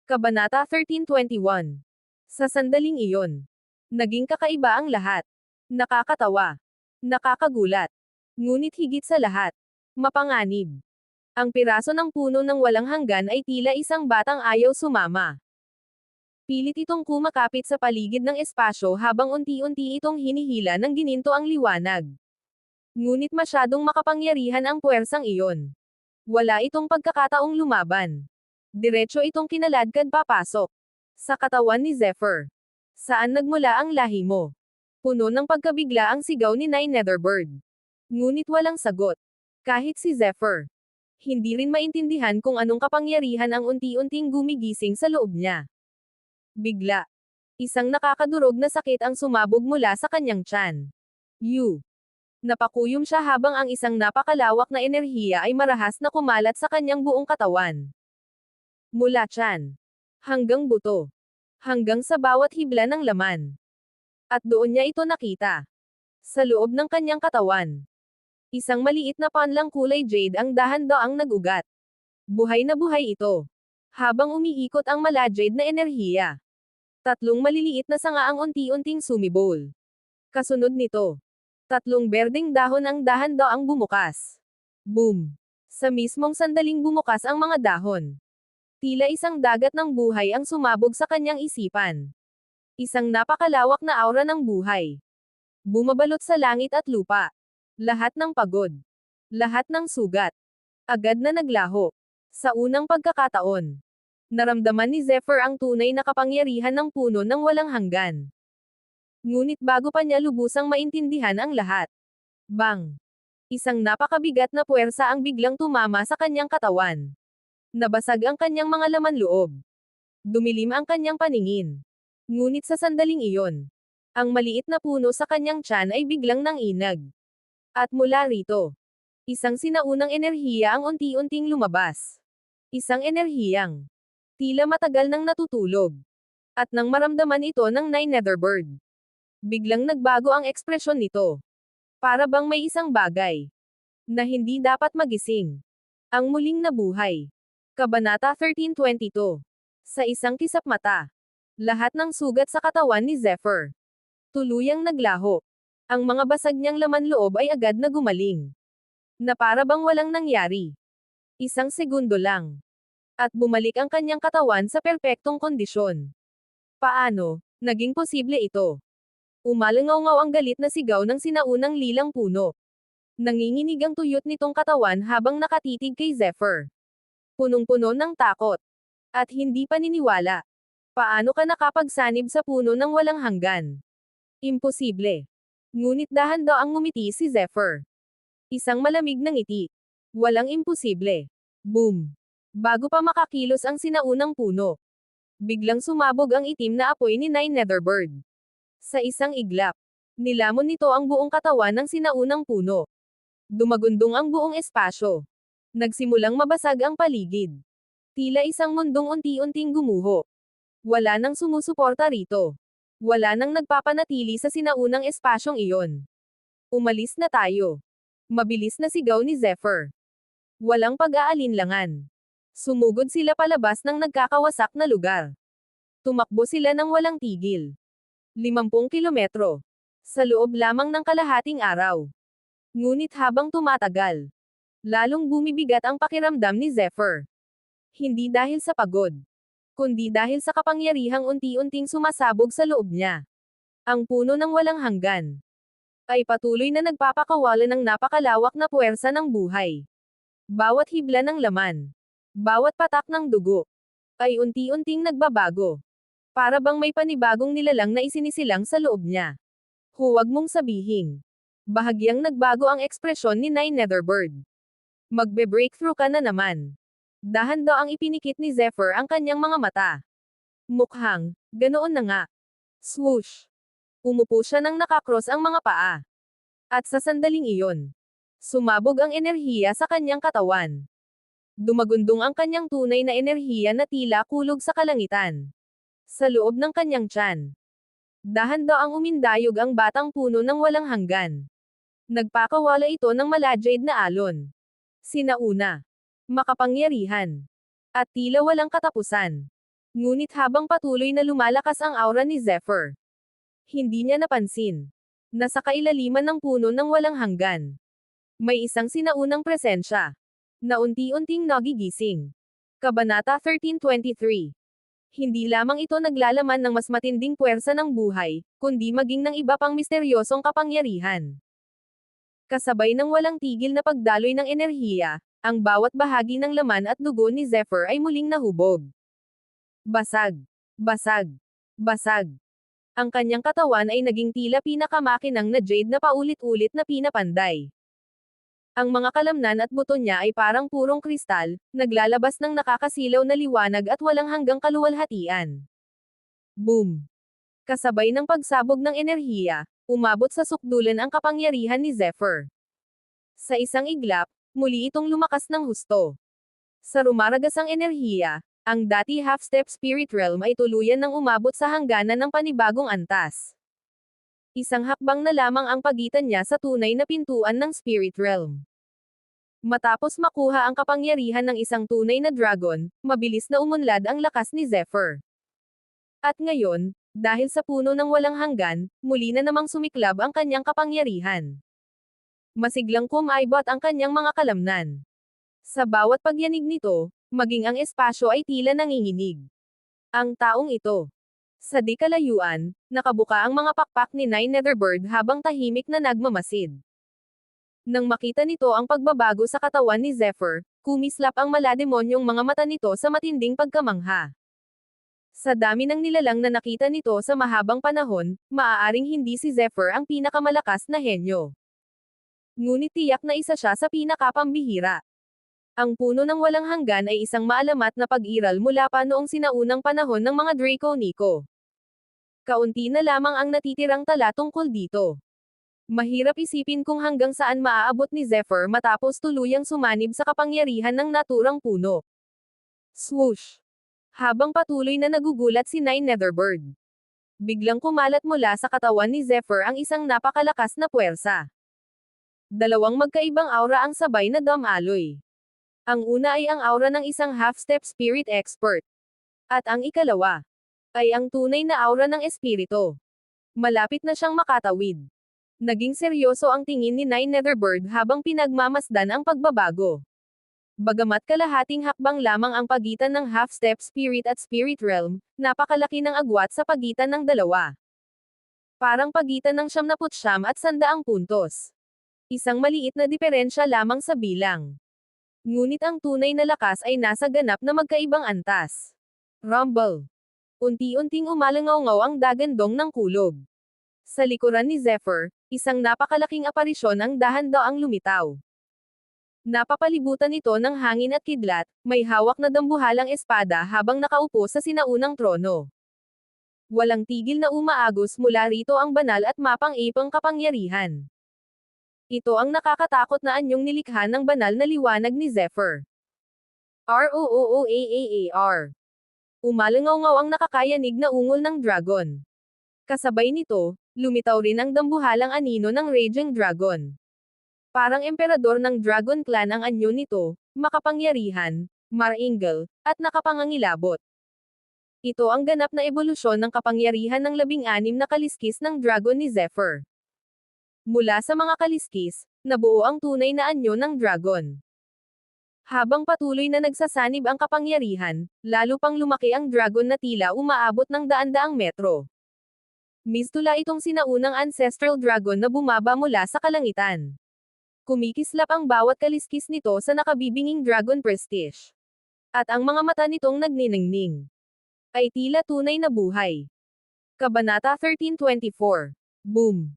Kabanata 13:21. Sa sandaling iyon, naging kakaiba ang lahat. Nakakatawa. Nakakagulat. Ngunit higit sa lahat, mapanganib. Ang piraso ng puno ng walang hanggan ay tila isang batang ayaw sumama. Pilit itong kumakapit sa paligid ng espasyo habang unti-unti itong hinihila ng gininto ang liwanag. Ngunit masyadong makapangyarihan ang puwersang iyon. Wala itong pagkakataong lumaban. Diretso itong kinaladkad papasok sa katawan ni Zephyr. Saan nagmula ang lahi mo? Puno ng pagkabigla ang sigaw ni Nine Netherbird. Ngunit walang sagot. Kahit si Zephyr. Hindi rin maintindihan kung anong kapangyarihan ang unti-unting gumigising sa loob niya. Bigla. Isang nakakadurog na sakit ang sumabog mula sa kanyang tiyan. Napakuyom siya habang ang isang napakalawak na enerhiya ay marahas na kumalat sa kanyang buong katawan. Mula tiyan. Hanggang buto. Hanggang sa bawat hibla ng laman. At doon niya ito nakita. Sa loob ng kanyang katawan. Isang maliit na panlang kulay jade ang dahan-daang nag-ugat. Buhay na buhay ito. Habang umiikot ang mala-jade na enerhiya. Tatlong maliliit na sanga ang unti-unting sumibol. Kasunod nito. Tatlong berdeng dahon ang dahan-daang bumukas. Boom! Sa mismong sandaling bumukas ang mga dahon. Tila isang dagat ng buhay ang sumabog sa kanyang isipan. Isang napakalawak na aura ng buhay. Bumabalot sa langit at lupa. Lahat ng pagod. Lahat ng sugat. Agad na naglaho. Sa unang pagkakataon. Naramdaman ni Zephyr ang tunay na kapangyarihan ng puno ng walang hanggan. Ngunit bago pa niya lubusang maintindihan ang lahat. Bang! Isang napakabigat na puwersa ang biglang tumama sa kanyang katawan. Nabasag ang kanyang mga laman loob. Dumilim ang kanyang paningin. Ngunit sa sandaling iyon, ang maliit na puno sa kanyang tiyan ay biglang nanginag. At mula rito, isang sinaunang enerhiya ang unti-unting lumabas. Isang enerhiyang tila matagal nang natutulog. At nang maramdaman ito ng Nine Netherbird, biglang nagbago ang ekspresyon nito. Para bang may isang bagay na hindi dapat magising. Ang muling nabuhay. Kabanata 13:22. Sa isang kisap mata. Lahat ng sugat sa katawan ni Zephyr tuluyang naglaho. Ang mga basag niyang laman loob ay agad na gumaling. Na para bang walang nangyari. Isang segundo lang. At bumalik ang kanyang katawan sa perpektong kondisyon. Paano naging posible ito? Umalangaw-ngaw ang galit na sigaw ng sinaunang lilang puno. Nanginginig ang tuyot nitong katawan habang nakatitig kay Zephyr. Punong-puno ng takot. At hindi paniniwala. Paano ka nakapagsanib sa puno ng walang hanggan? Imposible. Ngunit dahan-daang ngumiti si Zephyr. Isang malamig na ngiti. Walang imposible. Boom! Bago pa makakilos ang sinaunang puno. Biglang sumabog ang itim na apoy ni Nine Netherbird. Sa isang iglap. Nilamon nito ang buong katawan ng sinaunang puno. Dumagundong ang buong espasyo. Nagsimulang mabasag ang paligid. Tila isang mundong unti-unting gumuho. Wala nang sumusuporta rito. Wala nang nagpapanatili sa sinaunang espasyong iyon. Umalis na tayo. Mabilis na sigaw ni Zephyr. Walang pag-aalinlangan. Sumugod sila palabas ng nagkakawasak na lugar. Tumakbo sila ng walang tigil. 50 kilometro. Sa loob lamang ng kalahating araw. Ngunit habang tumatagal, lalong bumibigat ang pakiramdam ni Zephyr. Hindi dahil sa pagod, kundi dahil sa kapangyarihang unti-unting sumasabog sa loob niya. Ang puno ng walang hanggan ay patuloy na nagpapakawala ng napakalawak na puwersa ng buhay. Bawat hibla ng laman, bawat patak ng dugo, ay unti-unting nagbabago. Para bang may panibagong nilalang na isinisilang sa loob niya. Huwag mong sabihin. Bahagyang nagbago ang ekspresyon ni Nine Netherbird. Magbe-breakthrough ka na naman. Dahan-daang ipinikit ni Zephyr ang kanyang mga mata. Mukhang, ganoon na nga. Swoosh! Umupo siya nang nakakross ang mga paa. At sa sandaling iyon, sumabog ang enerhiya sa kanyang katawan. Dumagundong ang kanyang tunay na enerhiya na tila kulog sa kalangitan. Sa loob ng kanyang tiyan. Dahan-daang umindayog ang batang puno ng walang hanggan. Nagpakawala ito ng mala-jade na alon. Sinauna. Makapangyarihan. At tila walang katapusan. Ngunit habang patuloy na lumalakas ang aura ni Zephyr, hindi niya napansin na sa kailaliman ng puno ng walang hanggan, may isang sinaunang presensya na unti-unting nagigising. Kabanata 13:23. Hindi lamang ito naglalaman ng mas matinding puwersa ng buhay, kundi maging ng iba pang misteryosong kapangyarihan. Kasabay ng walang tigil na pagdaloy ng enerhiya, ang bawat bahagi ng laman at dugo ni Zephyr ay muling nahubog. Basag. Basag. Basag. Ang kanyang katawan ay naging tila pinakamakinang na jade na paulit-ulit na pinapanday. Ang mga kalamnan at buto niya ay parang purong kristal, naglalabas ng nakakasilaw na liwanag at walang hanggang kaluwalhatian. Boom! Kasabay ng pagsabog ng enerhiya, umabot sa sukdulan ang kapangyarihan ni Zephyr. Sa isang iglap, muli itong lumakas ng husto. Sa rumaragasang enerhiya, ang dati half-step spirit realm ay tuluyan ng umabot sa hangganan ng panibagong antas. Isang hakbang na lamang ang pagitan niya sa tunay na pintuan ng spirit realm. Matapos makuha ang kapangyarihan ng isang tunay na dragon, mabilis na umunlad ang lakas ni Zephyr. At ngayon, dahil sa puno ng walang hanggan, muli na namang sumiklab ang kanyang kapangyarihan. Masiglang kumaibot ang kanyang mga kalamnan. Sa bawat pagyanig nito, maging ang espasyo ay tila nanginginig. Ang taong ito. Sa di kalayuan, nakabuka ang mga pakpak ni Nine Netherbird habang tahimik na nagmamasid. Nang makita nito ang pagbabago sa katawan ni Zephyr, kumislap ang malademonyong mga mata nito sa matinding pagkamangha. Sa dami ng nilalang na nakita nito sa mahabang panahon, maaaring hindi si Zephyr ang pinakamalakas na henyo. Ngunit tiyak na isa siya sa pinakapambihira. Ang puno ng walang hanggan ay isang maalamat na pag-iral mula pa noong sinaunang panahon ng mga Draco-Nico. Kaunti na lamang ang natitirang tala tungkol dito. Mahirap isipin kung hanggang saan maaabot ni Zephyr matapos tuluyang sumanib sa kapangyarihan ng naturang puno. Swoosh! Habang patuloy na nagugulat si Nine Netherbird, biglang kumalat mula sa katawan ni Zephyr ang isang napakalakas na puwersa. Dalawang magkaibang aura ang sabay na dumaloy. Ang una ay ang aura ng isang half-step spirit expert. At ang ikalawa ay ang tunay na aura ng espiritu. Malapit na siyang makatawid. Naging seryoso ang tingin ni Nine Netherbird habang pinagmamasdan ang pagbabago. Bagamat kalahating hakbang lamang ang pagitan ng half-step spirit at spirit realm, napakalaki ng agwat sa pagitan ng dalawa. Parang pagitan ng 99 at 100 puntos. Isang maliit na diferensya lamang sa bilang. Ngunit ang tunay na lakas ay nasa ganap na magkaibang antas. Rumble. Unti-unting umalangaw-ngaw ang dagandong ng kulog. Sa likuran ni Zephyr, isang napakalaking aparisyon ang dahan-daang lumitaw. Napapalibutan ito ng hangin at kidlat, may hawak na dambuhalang espada habang nakaupo sa sinaunang trono. Walang tigil na umaagos mula rito ang banal at mapang-ipang kapangyarihan. Ito ang nakakatakot na anyong nilikha ng banal na liwanag ni Zephyr. ROOOAAAR. Umalangaw-ngaw ang nakakayanig na ungol ng dragon. Kasabay nito, lumitaw rin ang dambuhalang anino ng Raging Dragon. Parang emperador ng Dragon Clan ang anyo nito, makapangyarihan, maringal, at nakapangangilabot. Ito ang ganap na ebolusyon ng kapangyarihan ng 16 na kaliskis ng dragon ni Zephyr. Mula sa mga kaliskis, nabuo ang tunay na anyo ng dragon. Habang patuloy na nagsasanib ang kapangyarihan, lalo pang lumaki ang dragon na tila umaabot ng daan-daang metro. Mistula itong sinaunang ancestral dragon na bumaba mula sa kalangitan. Kumikislap ang bawat kaliskis nito sa nakabibinging dragon prestige. At ang mga mata nitong nagniningning ay tila tunay na buhay. Kabanata 13:24. Boom!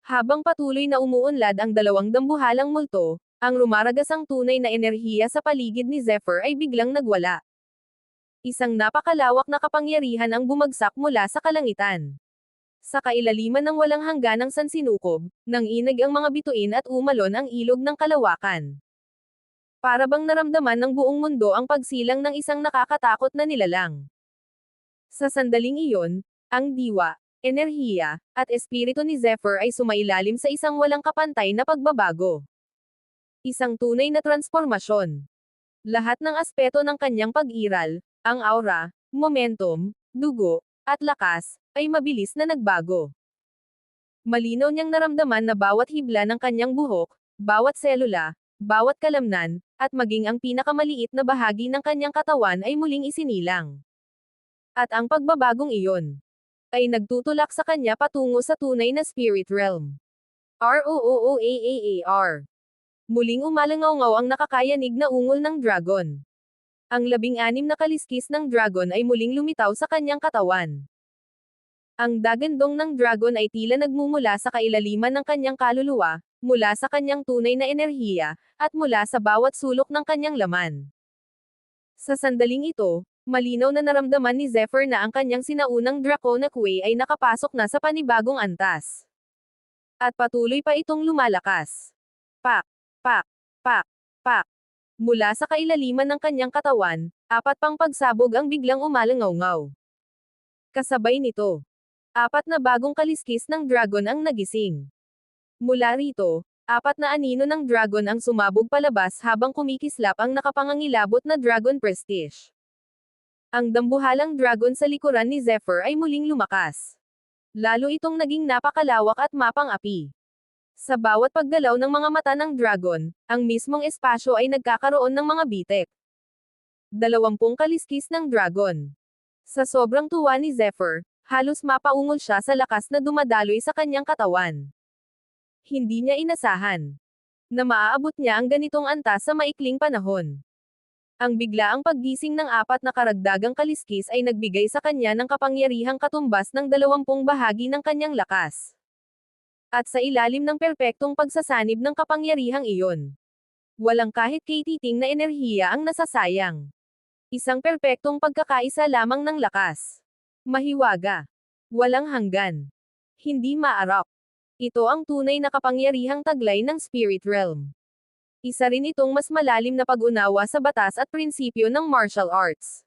Habang patuloy na umuunlad ang dalawang dambuhalang multo, ang rumaragasang tunay na enerhiya sa paligid ni Zephyr ay biglang nagwala. Isang napakalawak na kapangyarihan ang bumagsak mula sa kalangitan. Sa kailaliman ng walang hangganang sansinukob, nanginig ang mga bituin at umalon ang ilog ng kalawakan. Para bang naramdaman ng buong mundo ang pagsilang ng isang nakakatakot na nilalang. Sa sandaling iyon, ang diwa, enerhiya, at espiritu ni Zephyr ay sumailalim sa isang walang kapantay na pagbabago. Isang tunay na transformasyon. Lahat ng aspeto ng kanyang pag-iral, ang aura, momentum, dugo, at lakas, ay mabilis na nagbago. Malinaw niyang naramdaman na bawat hibla ng kanyang buhok, bawat selula, bawat kalamnan, at maging ang pinakamaliit na bahagi ng kanyang katawan ay muling isinilang. At ang pagbabagong iyon ay nagtutulak sa kanya patungo sa tunay na spirit realm. ROOOAAAR. Muling umalangaw ang nakakayanig na ungol ng dragon. Ang 16 na kaliskis ng dragon ay muling lumitaw sa kanyang katawan. Ang dagandong ng dragon ay tila nagmumula sa kailaliman ng kanyang kaluluwa, mula sa kanyang tunay na enerhiya, at mula sa bawat sulok ng kanyang laman. Sa sandaling ito, malinaw na naramdaman ni Zephyr na ang kanyang sinaunang draconic way ay nakapasok na sa panibagong antas. At patuloy pa itong lumalakas. Pak, pak, pak, pak. Mula sa kailaliman ng kanyang katawan, 4 pang pagsabog ang biglang umalangaw. Kasabay nito, 4 na bagong kaliskis ng dragon ang nagising. Mula rito, 4 na anino ng dragon ang sumabog palabas habang kumikislap ang nakapangangilabot na dragon prestige. Ang dambuhalang dragon sa likuran ni Zephyr ay muling lumakas. Lalo itong naging napakalawak at mapang-api. Sa bawat paggalaw ng mga mata ng dragon, ang mismong espasyo ay nagkakaroon ng mga bitek. 20 kaliskis ng dragon. Sa sobrang tuwa ni Zephyr, halos mapaungol siya sa lakas na dumadaloy sa kanyang katawan. Hindi niya inasahan na maaabot niya ang ganitong antas sa maikling panahon. Ang biglaang paggising ng 4 na karagdagang kaliskis ay nagbigay sa kanya ng kapangyarihang katumbas ng 20 bahagi ng kanyang lakas. At sa ilalim ng perpektong pagsasanib ng kapangyarihang iyon, walang kahit katiting na enerhiya ang nasasayang. Isang perpektong pagkakaisa lamang ng lakas. Mahiwaga. Walang hanggan. Hindi maarok. Ito ang tunay na kapangyarihang taglay ng spirit realm. Isa rin itong mas malalim na pag-unawa sa batas at prinsipyo ng martial arts.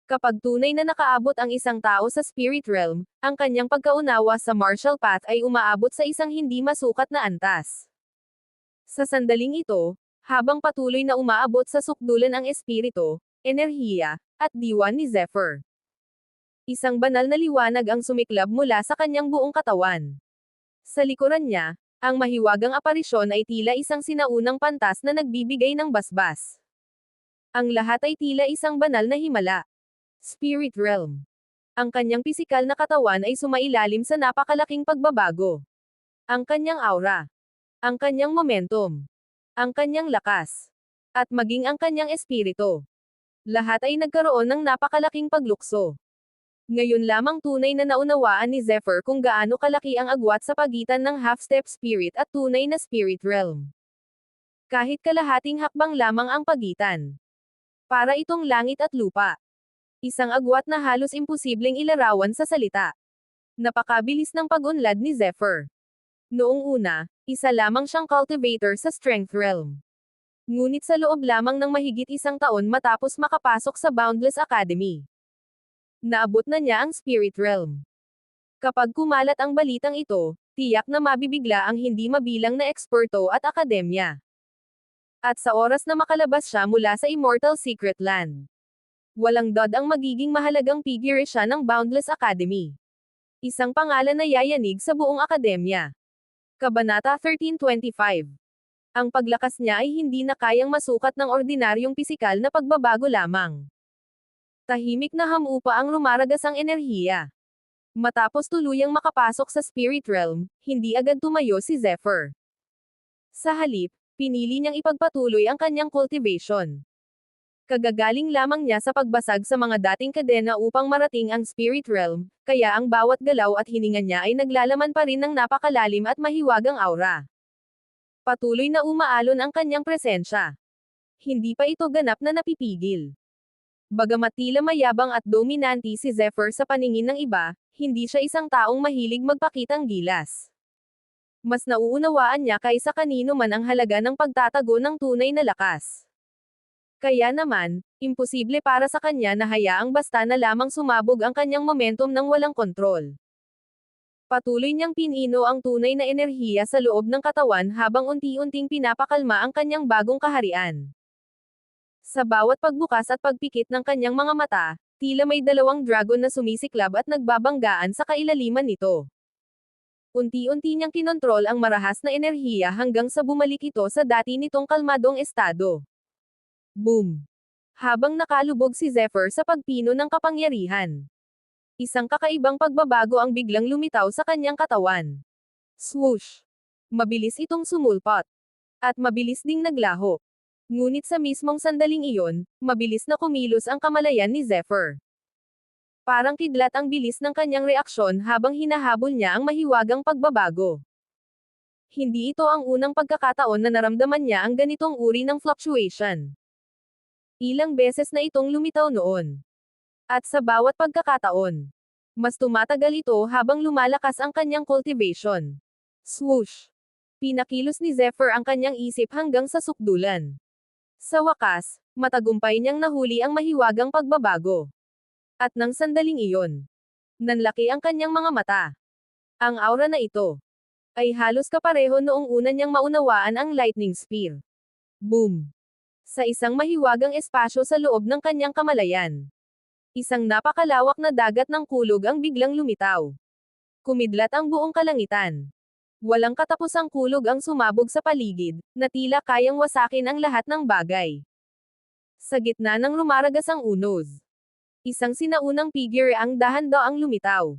Kapag tunay na nakaabot ang isang tao sa spirit realm, ang kanyang pagkaunawa sa martial path ay umaabot sa isang hindi masukat na antas. Sa sandaling ito, habang patuloy na umaabot sa sukdulan ang espiritu, enerhiya, at diwa ni Zephyr, isang banal na liwanag ang sumiklab mula sa kanyang buong katawan. Sa likuran niya, ang mahiwagang aparisyon ay tila isang sinaunang pantas na nagbibigay ng basbas. Ang lahat ay tila isang banal na himala. Spirit realm. Ang kanyang pisikal na katawan ay sumailalim sa napakalaking pagbabago. Ang kanyang aura. Ang kanyang momentum. Ang kanyang lakas. At maging ang kanyang espiritu. Lahat ay nagkaroon ng napakalaking paglukso. Ngayon lamang tunay na naunawaan ni Zephyr kung gaano kalaki ang agwat sa pagitan ng half-step spirit at tunay na spirit realm. Kahit kalahating hakbang lamang ang pagitan. Para itong langit at lupa. Isang agwat na halos imposibleng ilarawan sa salita. Napakabilis ng pag-unlad ni Zephyr. Noong una, isa lamang siyang cultivator sa strength realm. Ngunit sa loob lamang ng mahigit 1 taon matapos makapasok sa Boundless Academy, naabot na niya ang spirit realm. Kapag kumalat ang balitang ito, tiyak na mabibigla ang hindi mabilang na eksperto at akademya. At sa oras na makalabas siya mula sa Immortal Secret Land, walang dod ang magiging mahalagang figure siya ng Boundless Academy. Isang pangalan na yayanig sa buong akademya. Kabanata 1325. Ang paglakas niya ay hindi na kayang masukat ng ordinaryong pisikal na pagbabago lamang. Tahimik na hamupa ang rumaragasang enerhiya. Matapos tuluyang makapasok sa spirit realm, hindi agad tumayo si Zephyr. Sa halip, pinili niyang ipagpatuloy ang kanyang cultivation. Kagagaling lamang niya sa pagbasag sa mga dating kadena upang marating ang spirit realm, kaya ang bawat galaw at hininga niya ay naglalaman pa rin ng napakalalim at mahiwagang aura. Patuloy na umaalon ang kanyang presensya. Hindi pa ito ganap na napipigil. Bagamat tila mayabang at dominante si Zephyr sa paningin ng iba, hindi siya isang taong mahilig magpakitang gilas. Mas nauunawaan niya kaysa kanino man ang halaga ng pagtatago ng tunay na lakas. Kaya naman, imposible para sa kanya na hayaang basta na lamang sumabog ang kanyang momentum ng walang kontrol. Patuloy niyang pinino ang tunay na enerhiya sa loob ng katawan habang unti-unting pinapakalma ang kanyang bagong kaharian. Sa bawat pagbukas at pagpikit ng kanyang mga mata, Tila may dalawang dragon na sumisiklab at nagbabanggaan sa kailaliman nito. Unti-unti niyang kinontrol ang marahas na enerhiya hanggang sa bumalik ito sa dati nitong kalmadong estado. Boom! Habang nakalubog si Zephyr sa pagpino ng kapangyarihan, isang kakaibang pagbabago ang biglang lumitaw sa kanyang katawan. Swoosh! Mabilis itong sumulpot. At mabilis ding naglaho. Ngunit sa mismong sandaling iyon, mabilis na kumilos ang kamalayan ni Zephyr. Parang kidlat ang bilis ng kanyang reaksyon habang hinahabol niya ang mahiwagang pagbabago. Hindi ito ang unang pagkakataon na naramdaman niya ang ganitong uri ng fluctuation. Ilang beses na itong lumitaw noon. At sa bawat pagkakataon, mas tumatagal ito habang lumalakas ang kanyang cultivation. Swoosh! Pinakilos ni Zephyr ang kanyang isip hanggang sa sukdulan. Sa wakas, matagumpay niyang nahuli ang mahiwagang pagbabago. At nang sandaling iyon, nanlaki ang kanyang mga mata. Ang aura na ito ay halos kapareho noong una niyang maunawaan ang lightning spear. Boom! Sa isang mahiwagang espasyo sa loob ng kanyang kamalayan, isang napakalawak na dagat ng kulog ang biglang lumitaw. Kumidlat ang buong kalangitan. Walang katapusang kulog ang sumabog sa paligid, na tila kayang wasakin ang lahat ng bagay. Sa gitna ng rumaragasang unos, isang sinaunang figure ang dahan-daang lumitaw.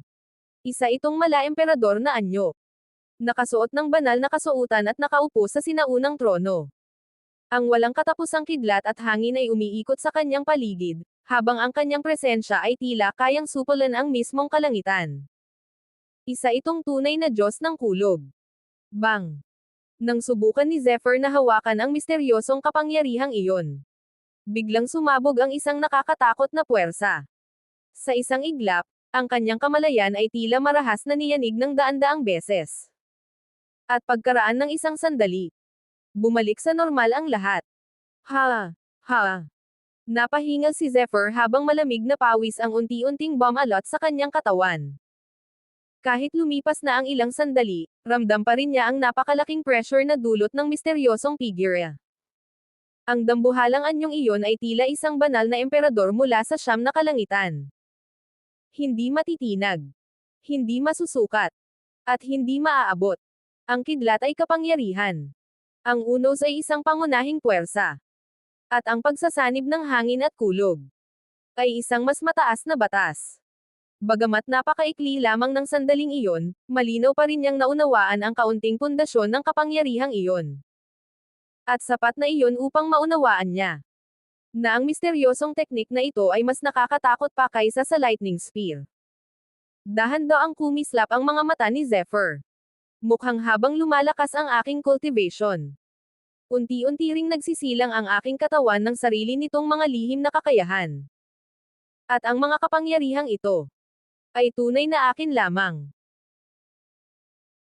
Isa itong mala-emperador na anyo. Nakasuot ng banal na kasuotan at nakaupo sa sinaunang trono. Ang walang katapusang kidlat at hangin ay umiikot sa kanyang paligid, habang ang kanyang presensya ay tila kayang supulan ang mismong kalangitan. Isa itong tunay na Diyos ng kulog. Bang! Nang subukan ni Zephyr na hawakan ang misteryosong kapangyarihang iyon, biglang sumabog ang isang nakakatakot na puwersa. Sa isang iglap, ang kanyang kamalayan ay tila marahas na niyanig ng daan-daang beses. At pagkaraan ng isang sandali, bumalik sa normal ang lahat. Ha! Ha! Napahingal si Zephyr habang malamig na pawis ang unti-unting bumalot sa kanyang katawan. Kahit lumipas na ang ilang sandali, ramdam pa rin niya ang napakalaking pressure na dulot ng misteryosong figure. Ang dambuhalang anyong iyon ay tila isang banal na emperador mula sa siyam na kalangitan. Hindi matitinag, hindi masusukat, at hindi maaabot. Ang kidlat ay kapangyarihan. Ang unos ay isang pangunahing puwersa. At ang pagsasanib ng hangin at kulog ay isang mas mataas na batas. Bagamat napakaikli lamang ng sandaling iyon, malinaw pa rin niyang naunawaan ang kaunting pundasyon ng kapangyarihang iyon. At sapat na iyon upang maunawaan niya na ang misteryosong teknik na ito ay mas nakakatakot pa kaysa sa lightning spear. Dahan-daang kumislap ang mga mata ni Zephyr. Mukhang habang lumalakas ang aking cultivation, unti-unti ring nagsisilang ang aking katawan ng sarili nitong mga lihim na kakayahan. At ang mga kapangyarihang ito ay tunay na akin lamang.